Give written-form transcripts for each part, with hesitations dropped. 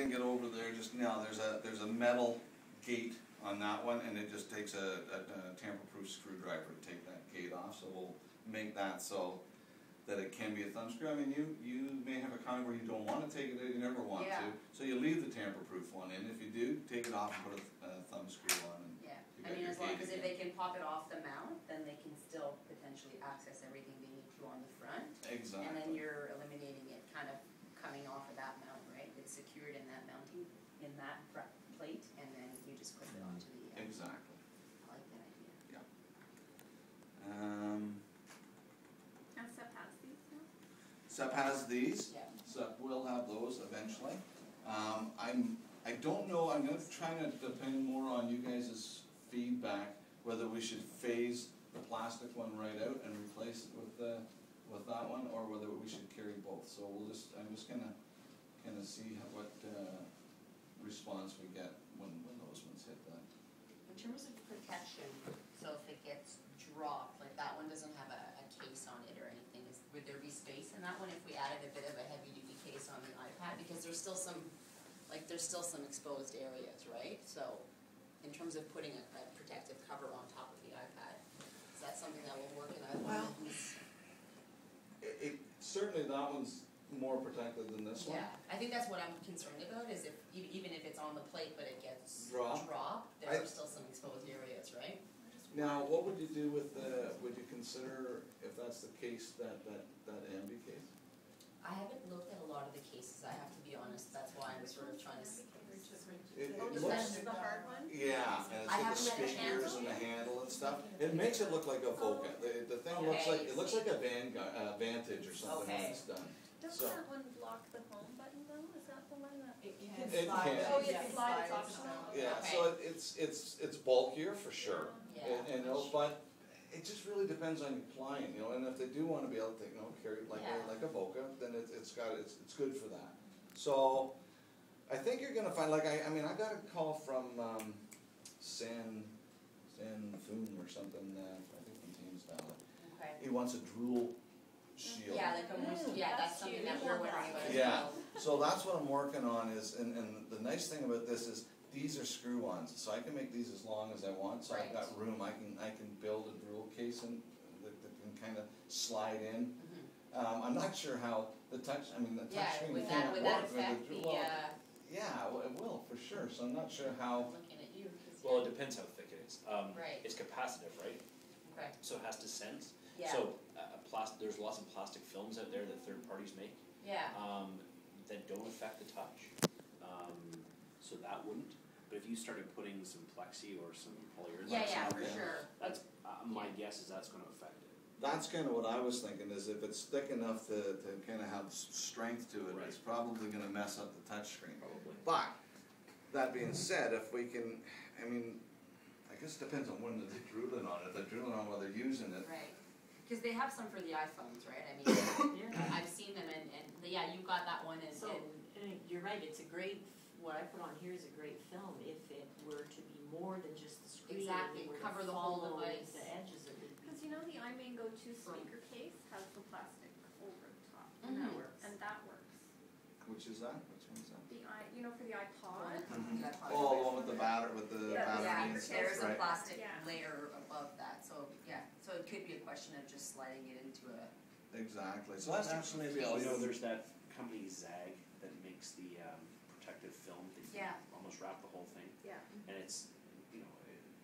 gonna get over there just now. There's a metal gate on that one, and it just takes a tamper-proof screwdriver to take that gate off. So we'll make that so that it can be a thumb screw. I mean, you may have a kind where you don't want to take it out, you never want to. So you leave the tamper-proof one in. If you do, take it off and put a thumb screw on. And I mean, as long as if they can pop it off the mount, then they can still potentially access everything they need to on the front. Exactly. And then you're eliminating it kind of coming off of that mount, right? It's secured in that mounting, in that plate, and then you just clip it onto the. Exactly. I like that idea. Yeah. And SEP has these now? SEP has these. Yeah. SEP will have those eventually. I don't know, I'm gonna try to depend more on you guys' feedback, whether we should phase the plastic one right out and replace it with that one, or whether we should carry both. So I'm just gonna see what response we get when those ones hit that. In terms of protection, so if it gets dropped, like that one doesn't have a case on it or anything, would there be space in that one if we added a bit of a heavy duty case on the iPad? Because there's still some exposed areas, right? So in terms of putting a protective cover on top of the iPad, is that something that will work in either one of these? Certainly that one's more protected than this one. Yeah, I think that's what I'm concerned about, is if, even if it's on the plate but it gets dropped, there are still some exposed areas, right? Now, what would you do with would you consider, if that's the case, that ambi case? I haven't looked at a lot of the cases, I have to be honest, that's why I'm sort of trying to. It That's looks, the hard one? yeah, and it's got the speakers and the handle and stuff. It makes it look like a Voca. The thing looks like, it looks like a Vantage or something when it's done. Doesn't that one block the home button though? Is that the one that? It can. Oh, you can slide, it's optional? Yeah, so it's bulkier for sure. And but it just really depends on your client, and if they do want to be able to, carry it like a Voca, then it's good for that. So I think you're gonna find, I mean I got a call from San Foon or something, I think from Thames Valley. Okay. He wants a drool shield. Yeah, that's something that we're working about as Yeah, well. so that's what I'm working on is, and the nice thing about this is, these are screw-ons, so I can make these as long as I want, so I've got room, I can build a drool case that can kind of slide in. I'm not sure how the touch screen can't work with the drool. Yeah, well, it will, for sure, so I'm not sure how. Looking at you. Well, it depends how thick it is. Right. It's capacitive, right? Okay. So it has to sense. Yeah. So there's lots of plastic films out there that third parties make. Yeah. That don't affect the touch. So that wouldn't. But if you started putting some plexi or some polyurethane, for sure. That's my guess is that's going to affect it. That's kind of what I was thinking, is if it's thick enough to kind of have strength to it, it's probably going to mess up the touch screen. Probably. But, that being said, if we can, I mean, I guess it depends on when they're drooling on it. If they're drooling on while they're using it. Right. Because they have some for the iPhones, right? I mean, I've seen them, and yeah, you got that one. So, you're right, it's a great, what I put on here is a great film. If it were to be more than just the screen. Exactly, cover the whole device. The edges of it. Because the iMango 2 speaker case has the plastic over the top, and that works. Which is that? Which one is that? For the iPod. Oh, the one with the battery and stuff, there's a right? plastic layer above that, so so it could be a question of just sliding it into a. Exactly, so that's actually maybe There's that company Zag that makes the protective film that you almost wrap the whole thing. Yeah. And it's,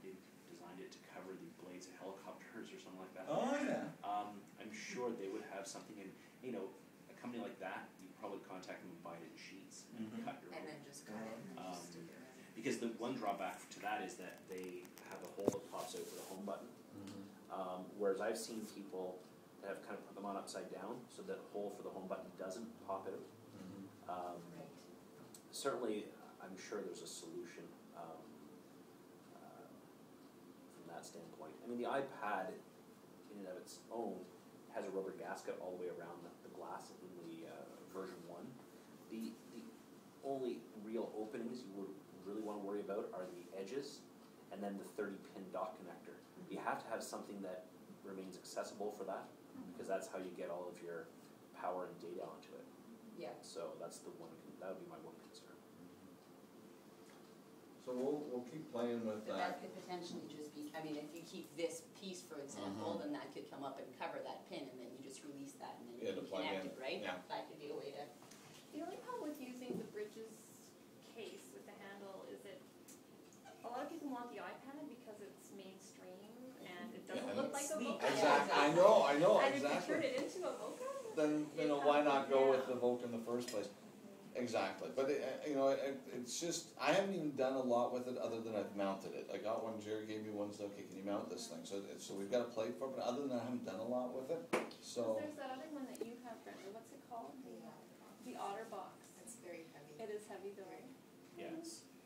they designed it to cover the blades of helicopters or something like that. Oh yeah. I'm sure they would have something in, a company like that, you probably contact them and buy it in sheets and cut your own. And then just cut it and just stick it in. Because the one drawback to that is that they have a hole that pops out for the home button. Whereas I've seen people that have kind of put them on upside down so that hole for the home button doesn't pop out. Certainly, I'm sure there's a solution from that standpoint. I mean, the iPad, in and of its own, has a rubber gasket all the way around the glass in the version 1. The only real openings you would really want to worry about are the edges and then the 30-pin dock connector. You have to have something that remains accessible for that, because that's how you get all of your power and data onto it. Yeah. So that's that would be my one concern. we'll keep playing with But that that. could potentially just be, I mean, if you keep this piece, for example, then that could come up and cover that pin, and then you just release that, and then Yeah, you to can plug connect in. it, right? Yeah. That could be a way to, The only problem with using the Bridges case with the handle is a lot of people want the iPad because it's mainstream and it doesn't Yeah, look and like it's a sleek. Voca. Exactly, I know, And if you exactly. turn it into a Voca, Then, you know, why not go with the Voke in the first place? Exactly, but you know, it's just, I haven't even done a lot with it other than I've mounted it. I got one, Jerry gave me one, said, okay, can you mount this thing? So we've got a plate for it, but other than that, I haven't done a lot with it, so. there's that other one that you have, Brenda, what's it called? The OtterBox. it's very heavy. It is heavy though, right? Yeah,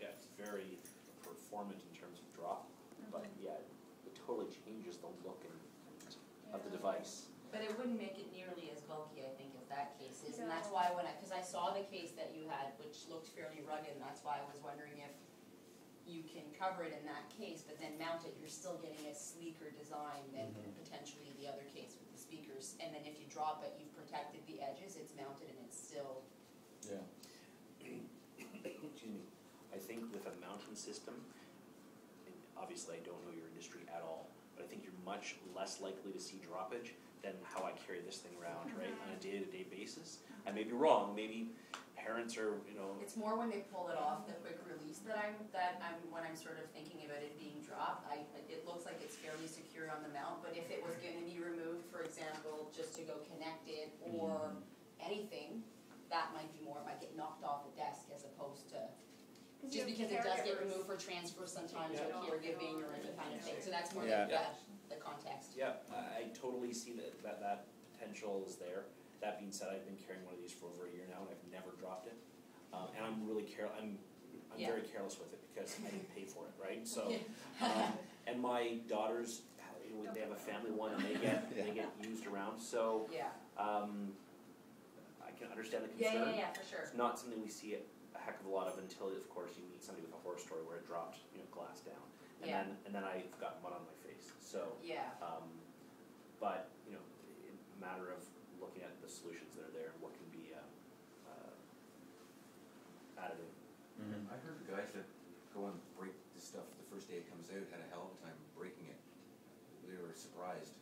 it's very performant in terms of drop, but yeah, it totally changes the look of the device. But it wouldn't make it nearly as bulky, I think, as that case is, and that's No. why cause I saw the case that you had, which looked fairly rugged, and that's why I was wondering if you can cover it in that case, but then mount it, you're still getting a sleeker design than potentially the other case with the speakers, and then if you drop it, you've protected the edges, it's mounted and it's still, Yeah. Excuse me, I think with a mounting system, and obviously I don't know your industry at all, but I think you're much less likely to see droppage than how I carry this thing around, right, on a day-to-day basis. I may be wrong, maybe parents are, you know, it's more when they pull it off, the quick release that I'm when I'm sort of thinking about it being dropped, it looks like it's fairly secure on the mount, but if it was gonna be removed, for example, just to go connected or anything, that might be more, it might get knocked off a desk as opposed to, just because it does get removed for transfer sometimes or caregiving or any kind of thing, so that's more Yeah. the context. yeah, I totally see that potential is there. That being said, I've been carrying one of these for over a year now and I've never dropped it. And I'm really I'm Yeah. very careless with it because I didn't pay for it, right? So, Yeah. and my daughters, they have a family one and they get used around, so, Yeah, I can understand the yeah, concern. yeah, for sure. It's not something we see a heck of a lot of until, of course, you meet somebody with a horror story where it dropped, glass down. Yeah. And then I've got mud on my face, so, Yeah, but, a matter of looking at the solutions that are there and what can be, additive. I heard the guys that go and break this stuff the first day it comes out had a hell of a time breaking it. They were surprised.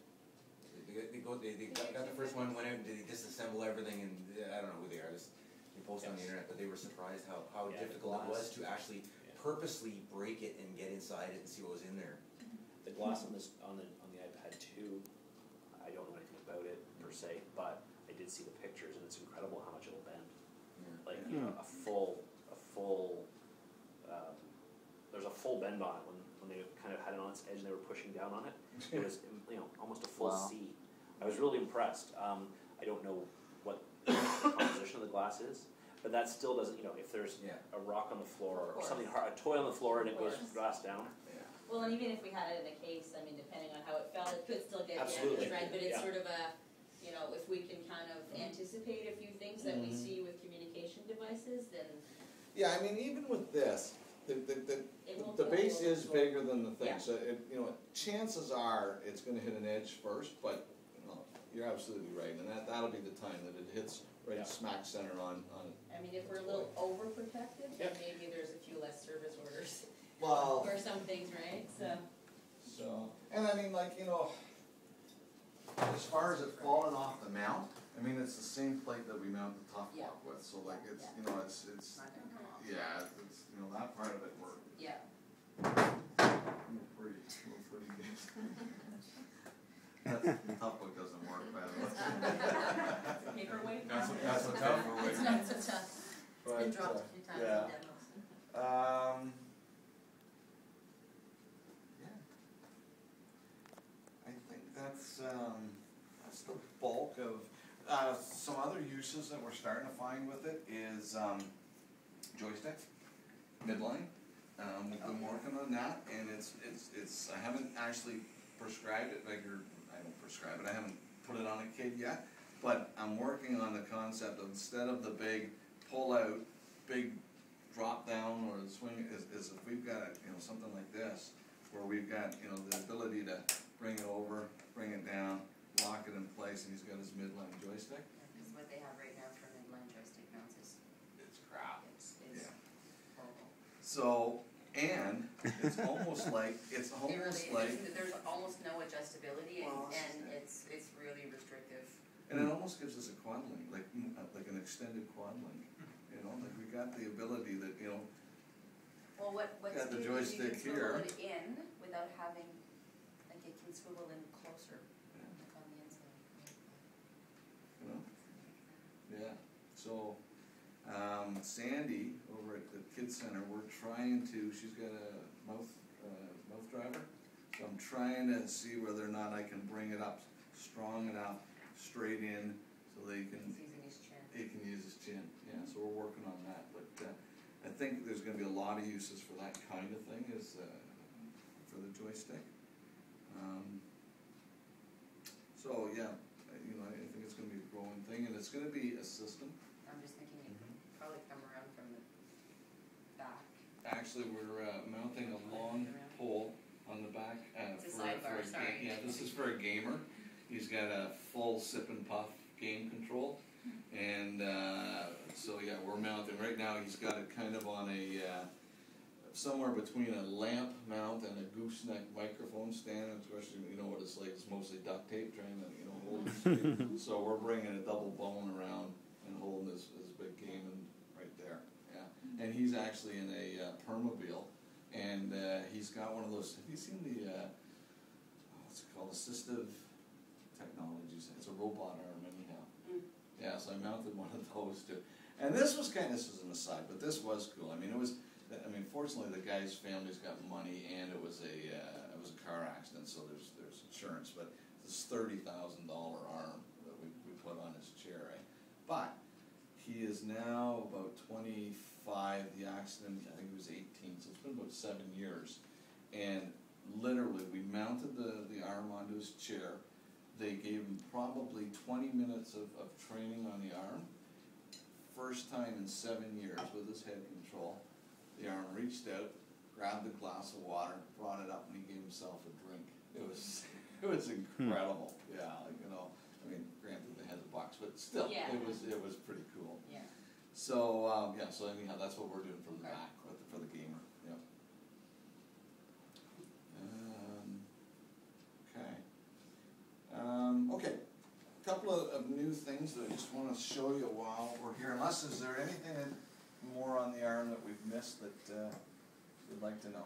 They got the first one, went out and they disassemble everything, and I don't know who they are. They post on the internet, but they were surprised how Yeah, the difficult it was glass. to actually Yeah. purposely break it and get inside it and see what was in there. The glass on the iPad 2, I don't know anything about it per se, but I did see the pictures and it's incredible how much it'll bend. Like, a full, there's a full bend on it when they kind of had it on its edge and they were pushing down on it. It was, almost a full Wow. C. I was really impressed. I don't know what the composition of the glass is, but that still doesn't, if there's Yeah. a rock on the floor Of or course. something hard, a toy on the floor and it Of goes course. glass down. well, and even if we had it in a case, I mean, depending on how it fell, it could still get Absolutely. damaged, right? But it's Yeah. sort of if we can kind of anticipate a few things that we see with communication devices, then Yeah, I mean, even with this, it won't the go base over. is bigger than the thing, Yeah. so chances are it's gonna hit an edge first, but, you're absolutely right, and that'll be the time that it hits right Yeah. smack center on I mean, if we're a little overprotected, then Yep. maybe there's a few less service orders Well, or some things, right? So, and I mean, as far as it falling off the mount, I mean, it's the same plate that we mount the top Yeah. block with, so it's, Yeah. it's, it's not gonna come off. yeah, it's, that part of it worked. Yeah. Pretty good. That top book doesn't work, by the way. Paperweight? That's what tough for It's not so tough. It's been dropped a few times in yeah. demos. Yeah. I think that's the bulk of, some other uses that we're starting to find with it is, joystick, midline. We've been working on that, and it's, I haven't actually prescribed it, I don't prescribe it, I haven't put it on a kid yet, but I'm working on the concept of, instead of the big pull-out, big drop-down or swing, is if we've got, something like this, where we've got, the ability to bring it over, bring it down, lock it in place, and he's got his midline joystick. Because what they have right now for midline joystick mounts is, It's crap. it's Yeah. horrible. So, And it's almost like, It really, there's almost no adjustability Well, and it's really restrictive. and it almost gives us a quad link, like an extended quad link, you know, like we got the ability that, you know, Well, what's Got the good is you can joystick swivel here. it in without having, like it can swivel in closer, Yeah. like on the inside. you know, yeah, so, Sandy over at the Kids Center, we're trying to, she's got a mouth driver, so I'm trying to see whether or not I can bring it up strong enough, straight in, so they can, He's using his chin. he can use his chin, yeah, so we're working on that, but, I think there's gonna be a lot of uses for that kind of thing, is, for the joystick. So, yeah, you know, I think it's gonna be a growing thing, and it's gonna be a system. I'm just thinking it could probably come around from the back. Actually, we're mounting a long pole on the back. It's a for sidebar, a sorry. Yeah, this is for a gamer. He's got a full sip and puff game control. And so, yeah, we're mounting, right now he's got it kind of on a, somewhere between a lamp mount and a gooseneck microphone stand. And especially, you know what it's like, it's mostly duct tape trying to, you know, hold it straight. So we're bringing a double bone around and holding this big game in right there, yeah. And he's actually in a Permobile, and he's got one of those, have you seen the, what's it called, assistive technologies? It's a robot arm anyhow. Yeah, so I mounted one of those too. And this was this is an aside, but this was cool. I mean, fortunately the guy's family's got money, and it was a car accident, so there's insurance, but this $30,000 arm that we put on his chair, right? But he is now about 25, the accident, I think he was 18, so it's been about 7 years. And literally, we mounted the arm onto his chair. They gave him probably 20 minutes of training on the arm. First time in 7 years with his head control, the arm reached out, grabbed a glass of water, brought it up, and he gave himself a drink. It was incredible. Yeah, like, you know, I mean, granted the head's a box, but still, Yeah. it was pretty cool. Yeah. So so anyhow, that's what we're doing for the Okay. back, for the gamer. Yep. Okay. A couple of new things that I just want to show you while we're here. Unless, is there anything more on the arm that we've missed that you'd like to know?